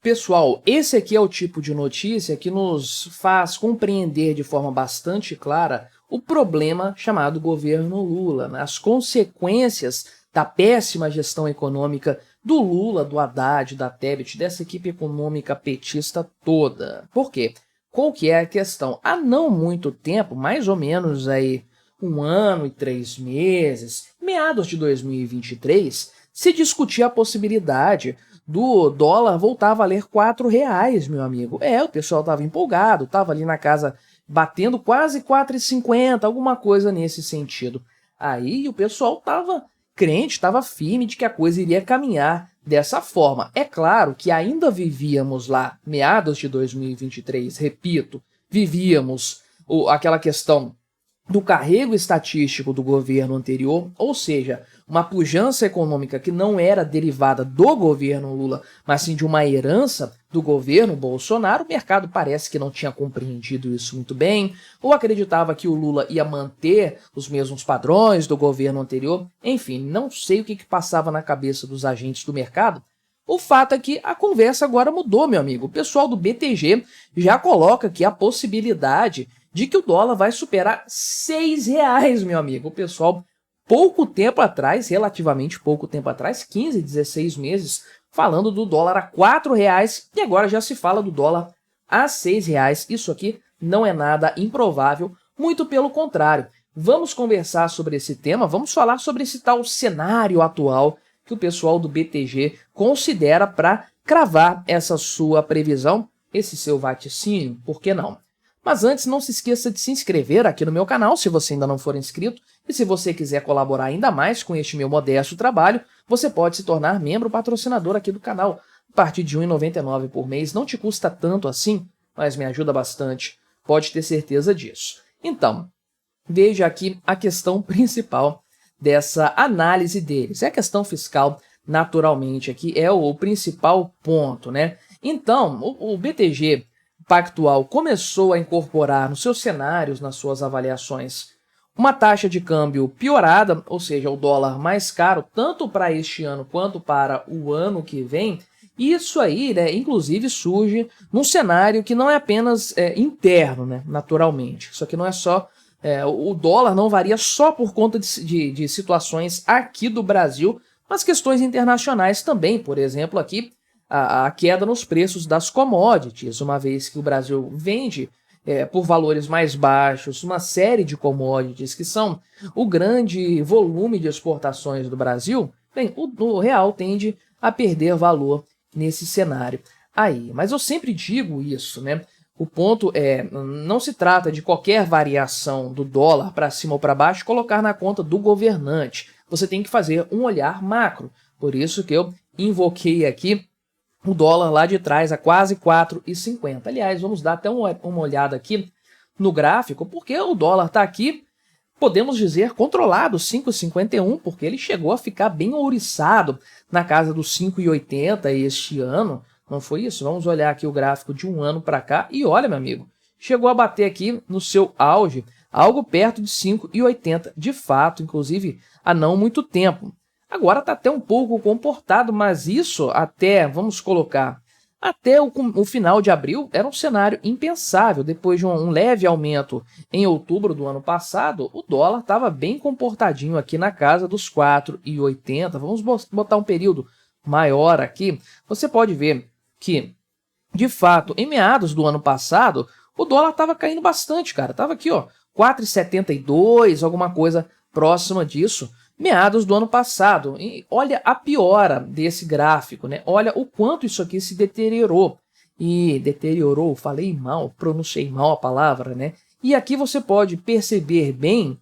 Pessoal, esse aqui é o tipo de notícia que nos faz compreender de forma bastante clara o problema chamado governo Lula, né? As consequências da péssima gestão econômica do Lula, do Haddad, da Tebet, dessa equipe econômica petista toda. Por quê? Qual que é a questão? Há não muito tempo, mais ou menos aí 1 ano e 3 meses, meados de 2023, se discutia a possibilidade do dólar voltar a valer R$4, meu amigo. O pessoal estava empolgado, estava ali na casa batendo quase 4,50, alguma coisa nesse sentido. Aí o pessoal estava crente, estava firme de que a coisa iria caminhar dessa forma. É claro que ainda vivíamos lá, meados de 2023, repito, vivíamos aquela questão do carrego estatístico do governo anterior, ou seja, uma pujança econômica que não era derivada do governo Lula, mas sim de uma herança do governo Bolsonaro. O mercado parece que não tinha compreendido isso muito bem, ou acreditava que o Lula ia manter os mesmos padrões do governo anterior. Enfim, não sei o que passava na cabeça dos agentes do mercado. O fato é que a conversa agora mudou, meu amigo. O pessoal do BTG já coloca aqui a possibilidade de que o dólar vai superar R$6, meu amigo. O pessoal, pouco tempo atrás, relativamente pouco tempo atrás, 15, 16 meses, falando do dólar a R$4, e agora já se fala do dólar a R$6. Isso aqui não é nada improvável, muito pelo contrário. Vamos conversar sobre esse tema, vamos falar sobre esse tal cenário atual que o pessoal do BTG considera para cravar essa sua previsão, esse seu vaticínio, por que não? Mas antes, não se esqueça de se inscrever aqui no meu canal, se você ainda não for inscrito, e se você quiser colaborar ainda mais com este meu modesto trabalho, você pode se tornar membro patrocinador aqui do canal. A partir de R$ 1,99 por mês, não te custa tanto assim, mas me ajuda bastante, pode ter certeza disso. Então, veja aqui a questão principal dessa análise deles. É a questão fiscal, naturalmente, aqui é o principal ponto, né? Então, o BTG Pactual começou a incorporar nos seus cenários, nas suas avaliações, uma taxa de câmbio piorada, ou seja, o dólar mais caro, tanto para este ano quanto para o ano que vem. E isso aí, né, inclusive, surge num cenário que não é apenas interno, né, naturalmente. Isso aqui não é só... o dólar não varia só por conta de situações aqui do Brasil, mas questões internacionais também. Por exemplo, aqui, a queda nos preços das commodities, uma vez que o Brasil vende por valores mais baixos uma série de commodities que são o grande volume de exportações do Brasil, bem, o real tende a perder valor nesse cenário aí. Mas eu sempre digo isso, né? O ponto é, não se trata de qualquer variação do dólar para cima ou para baixo colocar na conta do governante. Você tem que fazer um olhar macro. Por isso que eu invoquei aqui o dólar lá de trás a quase 4,50. Aliás, vamos dar até uma olhada aqui no gráfico, porque o dólar está aqui, podemos dizer, controlado, 5,51, porque ele chegou a ficar bem ouriçado na casa dos 5,80 este ano. Não foi isso? Vamos olhar aqui o gráfico de 1 ano para cá e olha, meu amigo, chegou a bater aqui no seu auge, algo perto de 5,80, de fato, inclusive há não muito tempo. Agora está até um pouco comportado, mas isso até, vamos colocar, até o final de abril era um cenário impensável. Depois de um leve aumento em outubro do ano passado, o dólar estava bem comportadinho aqui na casa dos 4,80. Vamos botar um período maior aqui. Você pode ver que, de fato, em meados do ano passado, o dólar estava caindo bastante, cara. Estava aqui, ó, 4,72, alguma coisa próxima disso, meados do ano passado. E olha a piora desse gráfico, né? Olha o quanto isso aqui se deteriorou. E deteriorou, falei mal, pronunciei mal a palavra, né? E aqui você pode perceber bem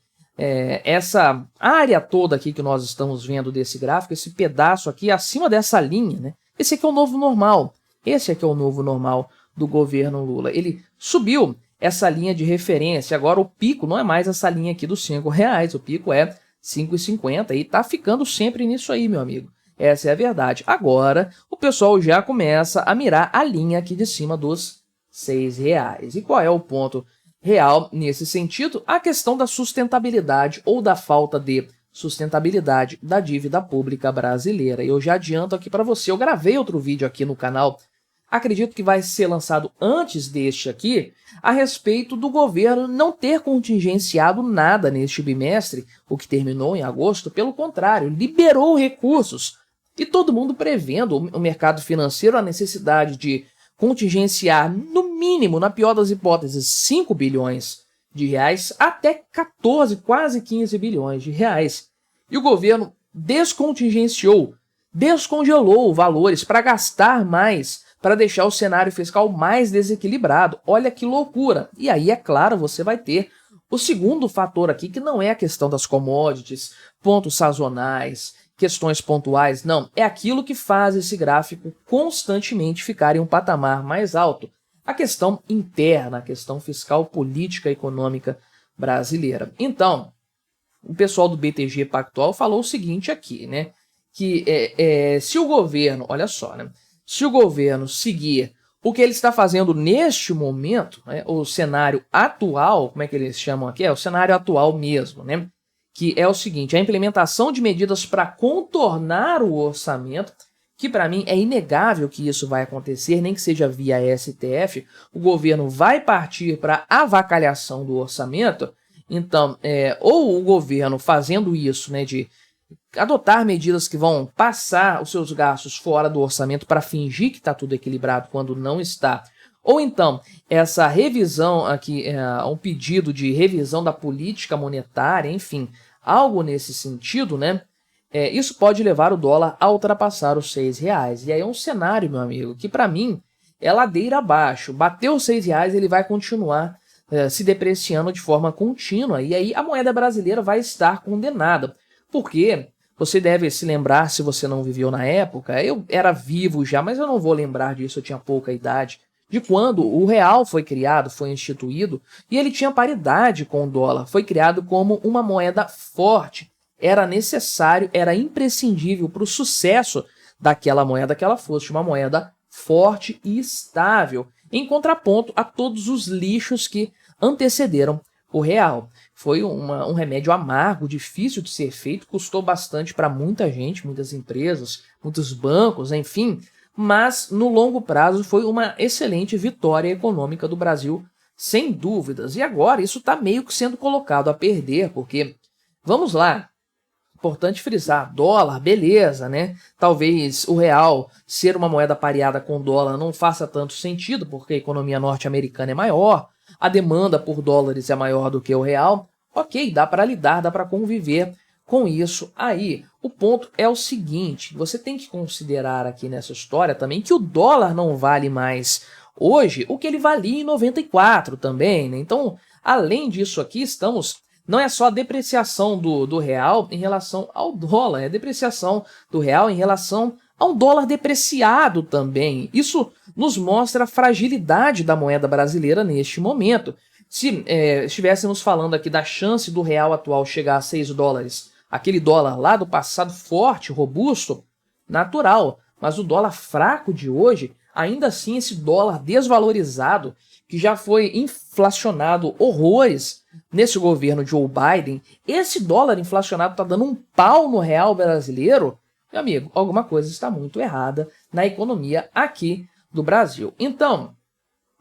essa área toda aqui que nós estamos vendo desse gráfico, esse pedaço aqui acima dessa linha, né? Esse aqui é o novo normal. Esse aqui é o novo normal do governo Lula. Ele subiu essa linha de referência. Agora o pico não é mais essa linha aqui dos R$5. O pico é 5,50 e tá ficando sempre nisso aí, meu amigo. Essa é a verdade. Agora o pessoal já começa a mirar a linha aqui de cima dos R$6. E qual é o ponto real nesse sentido? A questão da sustentabilidade ou da falta de sustentabilidade da dívida pública brasileira. Eu já adianto aqui para você, eu gravei outro vídeo aqui no canal acredito que vai ser lançado antes deste aqui, a respeito do governo não ter contingenciado nada neste bimestre, o que terminou em agosto, pelo contrário, liberou recursos. E todo mundo prevendo, o mercado financeiro, a necessidade de contingenciar, no mínimo, na pior das hipóteses, 5 bilhões de reais até 14, quase 15 bilhões de reais. E o governo descontingenciou, descongelou valores para gastar mais, para deixar o cenário fiscal mais desequilibrado. Olha que loucura! E aí, é claro, você vai ter o segundo fator aqui, que não é a questão das commodities, pontos sazonais, questões pontuais, não. É aquilo que faz esse gráfico constantemente ficar em um patamar mais alto. A questão interna, a questão fiscal, política, econômica brasileira. Então, o pessoal do BTG Pactual falou o seguinte aqui, né? Que se o governo, olha só, né? Se o governo seguir o que ele está fazendo neste momento, né, o cenário atual, como é que eles chamam aqui? É o cenário atual mesmo, né? Que é o seguinte, a implementação de medidas para contornar o orçamento, que para mim é inegável que isso vai acontecer, nem que seja via STF, o governo vai partir para avacalhação do orçamento. Então, ou o governo fazendo isso, né, de adotar medidas que vão passar os seus gastos fora do orçamento para fingir que está tudo equilibrado quando não está, ou então essa revisão aqui, um pedido de revisão da política monetária, enfim, algo nesse sentido, né? Isso pode levar o dólar a ultrapassar os R$6. E aí é um cenário, meu amigo, que para mim é ladeira abaixo. Bateu os R$6, ele vai continuar se depreciando de forma contínua. E aí a moeda brasileira vai estar condenada. Porque você deve se lembrar, se você não viveu na época, eu era vivo já, mas eu não vou lembrar disso, eu tinha pouca idade, de quando o real foi criado, foi instituído, e ele tinha paridade com o dólar. Foi criado como uma moeda forte. Era necessário, era imprescindível para o sucesso daquela moeda que ela fosse uma moeda forte e estável, em contraponto a todos os lixos que antecederam o real. Foi um remédio amargo, difícil de ser feito, custou bastante para muita gente, muitas empresas, muitos bancos, enfim, mas no longo prazo foi uma excelente vitória econômica do Brasil, sem dúvidas. E agora isso está meio que sendo colocado a perder, porque, vamos lá, importante frisar, dólar, beleza, né? Talvez o real ser uma moeda pareada com dólar não faça tanto sentido, porque a economia norte-americana é maior, a demanda por dólares é maior do que o real. Ok, dá para lidar, dá para conviver com isso aí. O ponto é o seguinte, você tem que considerar aqui nessa história também que o dólar não vale mais hoje o que ele valia em 94 também, né? Então, além disso aqui, não é só a depreciação do real em relação ao dólar, é a depreciação do real em relação a um dólar depreciado também. Isso nos mostra a fragilidade da moeda brasileira neste momento. Se estivéssemos falando aqui da chance do real atual chegar a 6 dólares, aquele dólar lá do passado forte, robusto, natural, mas o dólar fraco de hoje, ainda assim esse dólar desvalorizado, que já foi inflacionado horrores nesse governo Joe Biden, esse dólar inflacionado está dando um pau no real brasileiro, meu amigo, alguma coisa está muito errada na economia aqui do Brasil. Então,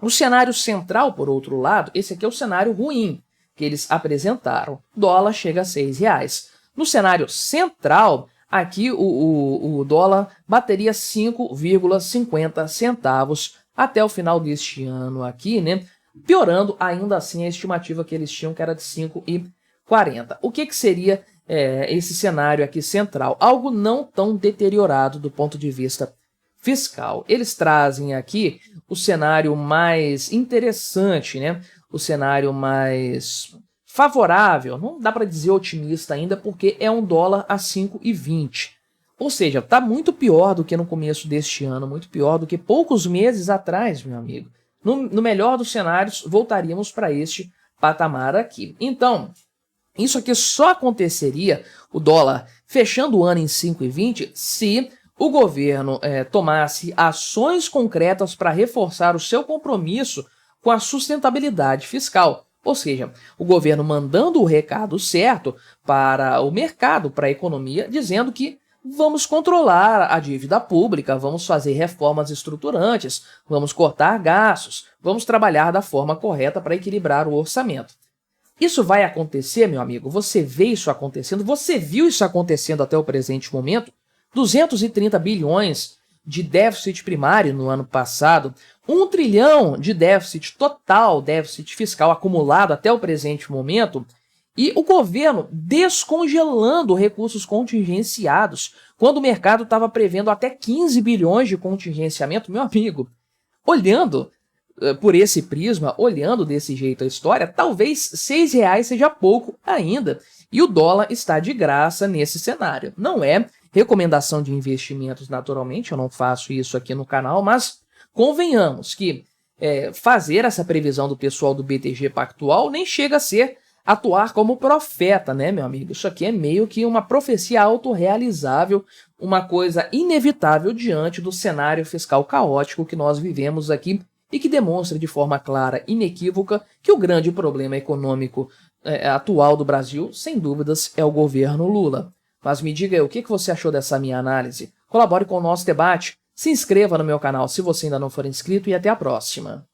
o cenário central, por outro lado, esse aqui é o cenário ruim que eles apresentaram. Dólar chega a R$6. No cenário central, aqui o dólar bateria 5,50 centavos até o final deste ano aqui, né? Piorando ainda assim a estimativa que eles tinham, que era de 5,40. O que seria esse cenário aqui central? Algo não tão deteriorado do ponto de vista fiscal. Eles trazem aqui o cenário mais interessante, né? O cenário mais favorável, não dá para dizer otimista ainda, porque é um dólar a 5,20. Ou seja, está muito pior do que no começo deste ano, muito pior do que poucos meses atrás, meu amigo. No melhor dos cenários, voltaríamos para este patamar aqui. Então, isso aqui só aconteceria, o dólar fechando o ano em 5,20, se o governo tomasse ações concretas para reforçar o seu compromisso com a sustentabilidade fiscal. Ou seja, o governo mandando o recado certo para o mercado, para a economia, dizendo que vamos controlar a dívida pública, vamos fazer reformas estruturantes, vamos cortar gastos, vamos trabalhar da forma correta para equilibrar o orçamento. Isso vai acontecer, meu amigo? Você vê isso acontecendo? Você viu isso acontecendo até o presente momento? 230 bilhões de déficit primário no ano passado, 1 trilhão de déficit total, déficit fiscal acumulado até o presente momento, e o governo descongelando recursos contingenciados, quando o mercado estava prevendo até 15 bilhões de contingenciamento. Meu amigo, olhando por esse prisma, olhando desse jeito a história, talvez R$6 seja pouco ainda, e o dólar está de graça nesse cenário. Não é recomendação de investimentos, naturalmente, eu não faço isso aqui no canal, mas convenhamos que fazer essa previsão do pessoal do BTG Pactual nem chega a ser atuar como profeta, né, meu amigo? Isso aqui é meio que uma profecia autorrealizável, uma coisa inevitável diante do cenário fiscal caótico que nós vivemos aqui e que demonstra de forma clara, inequívoca, que o grande problema econômico atual do Brasil, sem dúvidas, é o governo Lula. Mas me diga aí, o que você achou dessa minha análise? Colabore com o nosso debate, se inscreva no meu canal se você ainda não for inscrito e até a próxima.